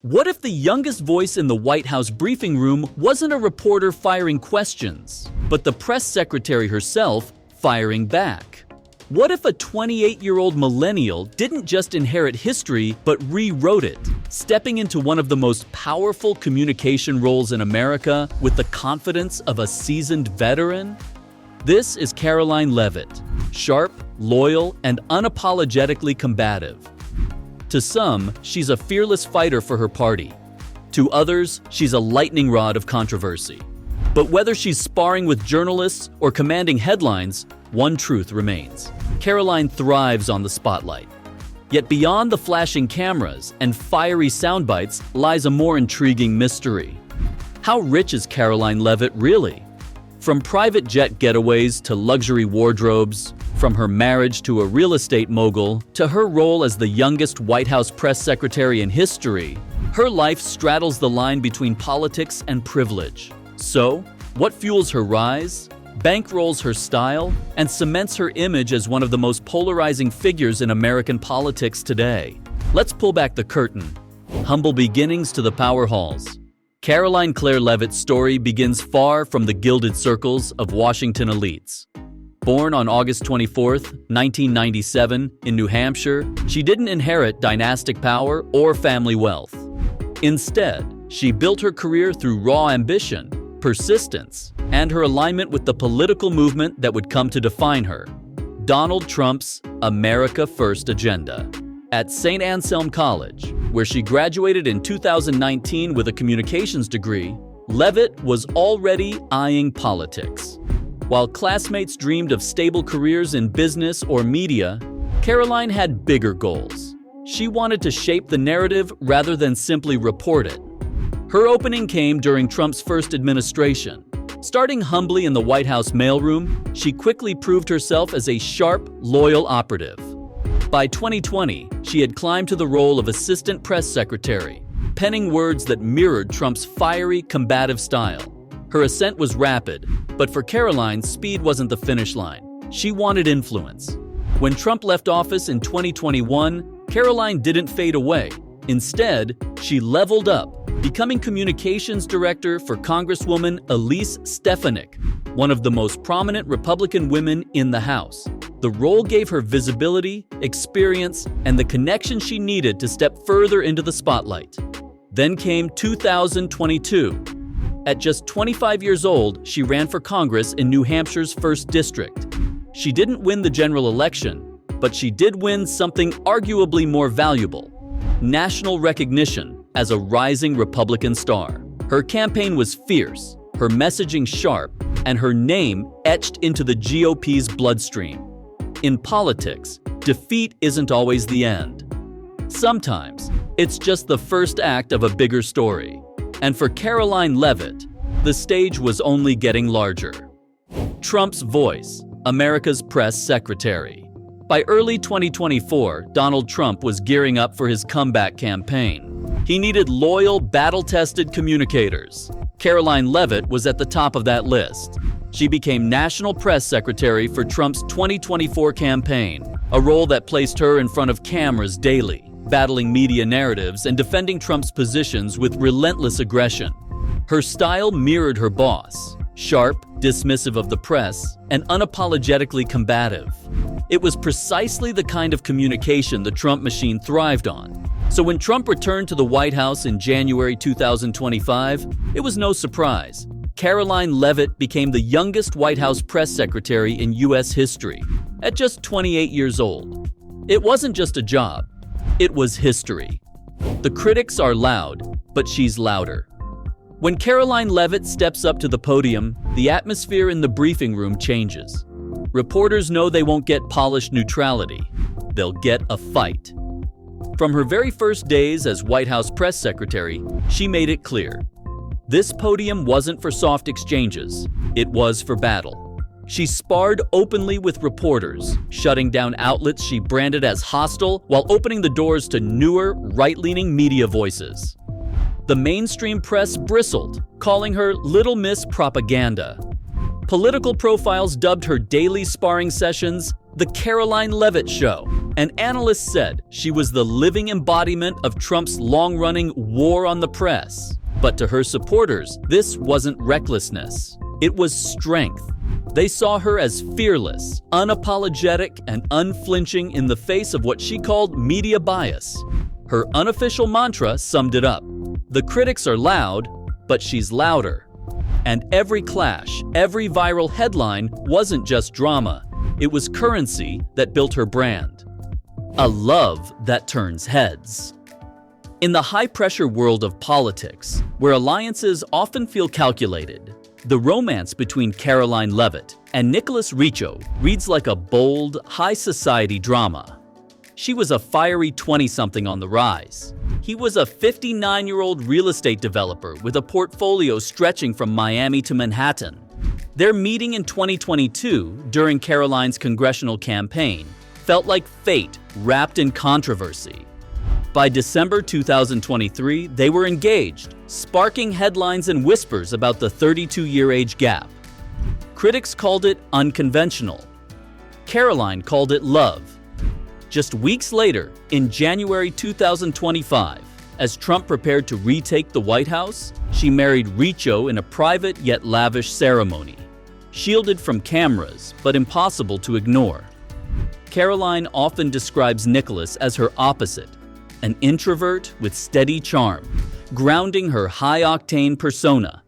What if the youngest voice in the White House briefing room wasn't a reporter firing questions, but the press secretary herself firing back? What if a 28-year-old millennial didn't just inherit history, but rewrote it, stepping into one of the most powerful communication roles in America with the confidence of a seasoned veteran? This is Karoline Leavitt, sharp, loyal, and unapologetically combative. To some, she's a fearless fighter for her party. To others, she's a lightning rod of controversy. But whether she's sparring with journalists or commanding headlines, one truth remains. Karoline thrives on the spotlight. Yet beyond the flashing cameras and fiery sound bites lies a more intriguing mystery. How rich is Karoline Leavitt really? From private jet getaways to luxury wardrobes, from her marriage to a real estate mogul to her role as the youngest White House press secretary in history, her life straddles the line between politics and privilege. So, what fuels her rise, bankrolls her style, and cements her image as one of the most polarizing figures in American politics today? Let's pull back the curtain. Humble beginnings to the power halls. Karoline Claire Leavitt's story begins far from the gilded circles of Washington elites. Born on August 24, 1997, in New Hampshire, she didn't inherit dynastic power or family wealth. Instead, she built her career through raw ambition, persistence, and her alignment with the political movement that would come to define her: Donald Trump's America First agenda. At St. Anselm College, where she graduated in 2019 with a communications degree, Leavitt was already eyeing politics. While classmates dreamed of stable careers in business or media, Karoline had bigger goals. She wanted to shape the narrative rather than simply report it. Her opening came during Trump's first administration. Starting humbly in the White House mailroom, she quickly proved herself as a sharp, loyal operative. By 2020, she had climbed to the role of assistant press secretary, penning words that mirrored Trump's fiery, combative style. Her ascent was rapid, but for Karoline, speed wasn't the finish line. She wanted influence. When Trump left office in 2021, Karoline didn't fade away. Instead, she leveled up, becoming communications director for Congresswoman Elise Stefanik, one of the most prominent Republican women in the House. The role gave her visibility, experience, and the connection she needed to step further into the spotlight. Then came 2022. At just 25 years old, she ran for Congress in New Hampshire's 1st District. She didn't win the general election, but she did win something arguably more valuable: national recognition as a rising Republican star. Her campaign was fierce, her messaging sharp, and her name etched into the GOP's bloodstream. In politics, defeat isn't always the end. Sometimes, it's just the first act of a bigger story. And for Karoline Leavitt, the stage was only getting larger. Trump's voice, America's press secretary. By early 2024, Donald Trump was gearing up for his comeback campaign. He needed loyal, battle-tested communicators. Karoline Leavitt was at the top of that list. She became national press secretary for Trump's 2024 campaign, a role that placed her in front of cameras daily, battling media narratives and defending Trump's positions with relentless aggression. Her style mirrored her boss: sharp, dismissive of the press, and unapologetically combative. It was precisely the kind of communication the Trump machine thrived on. So when Trump returned to the White House in January 2025, it was no surprise. Karoline Leavitt became the youngest White House press secretary in U.S. history, at just 28 years old. It wasn't just a job. It was history. The critics are loud, but she's louder. When Karoline Leavitt steps up to the podium, the atmosphere in the briefing room changes. Reporters know they won't get polished neutrality. They'll get a fight. From her very first days as White House press secretary, she made it clear. This podium wasn't for soft exchanges. It was for battle. She sparred openly with reporters, shutting down outlets she branded as hostile while opening the doors to newer, right-leaning media voices. The mainstream press bristled, calling her Little Miss Propaganda. Political profiles dubbed her daily sparring sessions the Karoline Leavitt Show. And analysts said she was the living embodiment of Trump's long-running war on the press. But to her supporters, this wasn't recklessness. It was strength. They saw her as fearless, unapologetic, and unflinching in the face of what she called media bias. Her unofficial mantra summed it up. The critics are loud, but she's louder. And every clash, every viral headline wasn't just drama. It was currency that built her brand. A love that turns heads. In the high-pressure world of politics, where alliances often feel calculated, the romance between Karoline Leavitt and Nicholas Riccio reads like a bold, high-society drama. She was a fiery 20-something on the rise. He was a 59-year-old real estate developer with a portfolio stretching from Miami to Manhattan. Their meeting in 2022, during Karoline's congressional campaign, felt like fate wrapped in controversy. By December 2023, they were engaged, sparking headlines and whispers about the 32-year age gap. Critics called it unconventional. Karoline called it love. Just weeks later, in January 2025, as Trump prepared to retake the White House, she married Riccio in a private yet lavish ceremony, shielded from cameras but impossible to ignore. Karoline often describes Nicholas as her opposite, an introvert with steady charm, grounding her high-octane persona.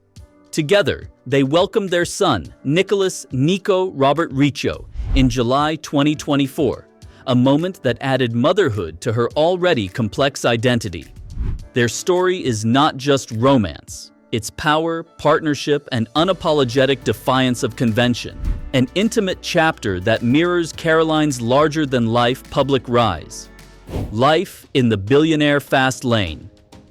Together, they welcomed their son, Nico Robert Riccio, in July 2024, a moment that added motherhood to her already complex identity. Their story is not just romance. It's power, partnership, and unapologetic defiance of convention, an intimate chapter that mirrors Karoline's larger-than-life public rise. Life in the billionaire fast lane.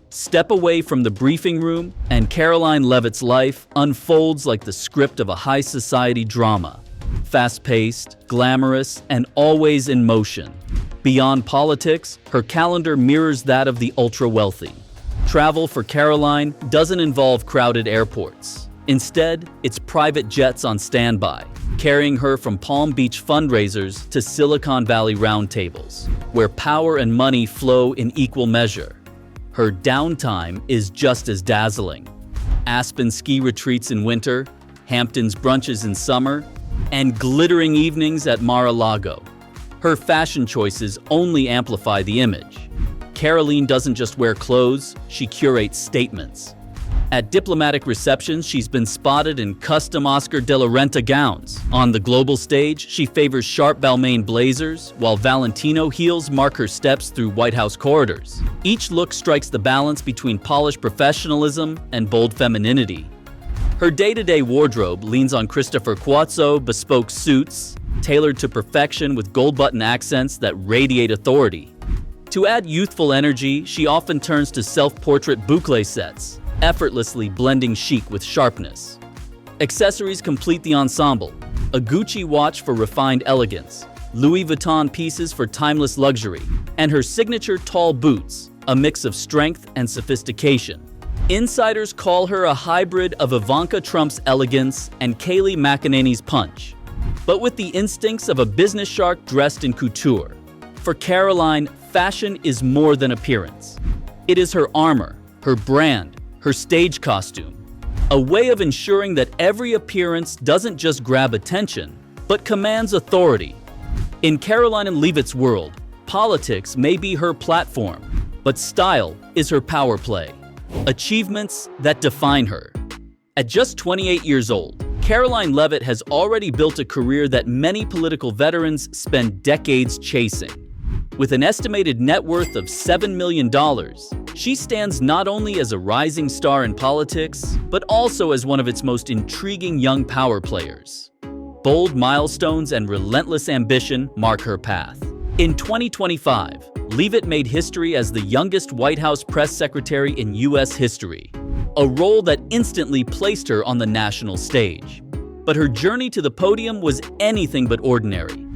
Step away from the briefing room, and Karoline Leavitt's life unfolds like the script of a high-society drama. Fast-paced, glamorous, and always in motion. Beyond politics, her calendar mirrors that of the ultra-wealthy. Travel for Karoline doesn't involve crowded airports. Instead, it's private jets on standby, carrying her from Palm Beach fundraisers to Silicon Valley roundtables, where power and money flow in equal measure. Her downtime is just as dazzling. Aspen ski retreats in winter, Hamptons brunches in summer, and glittering evenings at Mar-a-Lago. Her fashion choices only amplify the image. Karoline doesn't just wear clothes, she curates statements. At diplomatic receptions, she's been spotted in custom Oscar de la Renta gowns. On the global stage, she favors sharp Balmain blazers, while Valentino heels mark her steps through White House corridors. Each look strikes the balance between polished professionalism and bold femininity. Her day-to-day wardrobe leans on Christopher Cuozzo bespoke suits, tailored to perfection with gold-button accents that radiate authority. To add youthful energy, she often turns to self-portrait boucle sets, effortlessly blending chic with sharpness. Accessories complete the ensemble: a Gucci watch for refined elegance, Louis Vuitton pieces for timeless luxury, and her signature tall boots, a mix of strength and sophistication. Insiders call her a hybrid of Ivanka Trump's elegance and Kayleigh McEnany's punch, but with the instincts of a business shark dressed in couture. For Karoline, fashion is more than appearance. It is her armor, her brand, her stage costume, a way of ensuring that every appearance doesn't just grab attention, but commands authority. In Karoline Leavitt's world, politics may be her platform, but style is her power play. Achievements that define her. At just 28 years old, Karoline Leavitt has already built a career that many political veterans spend decades chasing. With an estimated net worth of $7 million, she stands not only as a rising star in politics, but also as one of its most intriguing young power players. Bold milestones and relentless ambition mark her path. In 2025, Leavitt made history as the youngest White House press secretary in U.S. history, a role that instantly placed her on the national stage. But her journey to the podium was anything but ordinary.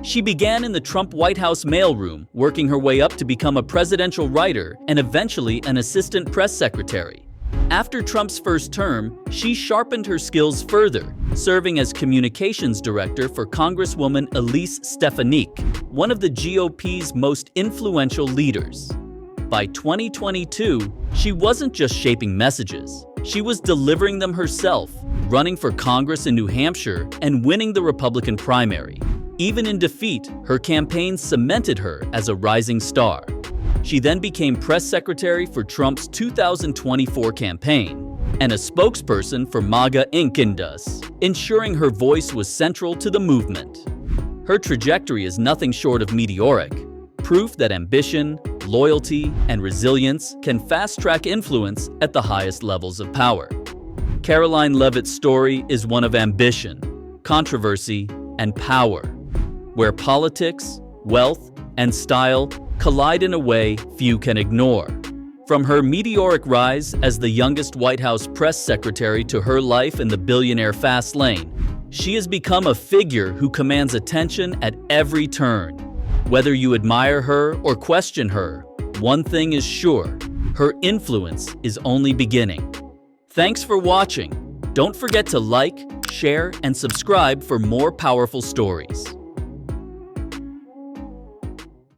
She began in the Trump White House mailroom, working her way up to become a presidential writer and eventually an assistant press secretary. After Trump's first term, she sharpened her skills further, serving as communications director for Congresswoman Elise Stefanik, one of the GOP's most influential leaders. By 2022, she wasn't just shaping messages. She was delivering them herself, running for Congress in New Hampshire and winning the Republican primary. Even in defeat, her campaign cemented her as a rising star. She then became press secretary for Trump's 2024 campaign and a spokesperson for MAGA Inc., ensuring her voice was central to the movement. Her trajectory is nothing short of meteoric, proof that ambition, loyalty, and resilience can fast-track influence at the highest levels of power. Karoline Leavitt's story is one of ambition, controversy, and power, where politics, wealth, and style collide in a way few can ignore. From her meteoric rise as the youngest White House press secretary to her life in the billionaire fast lane, she has become a figure who commands attention at every turn. Whether you admire her or question her, one thing is sure: her influence is only beginning. Thanks for watching. Don't forget to like, share, and subscribe for more powerful stories.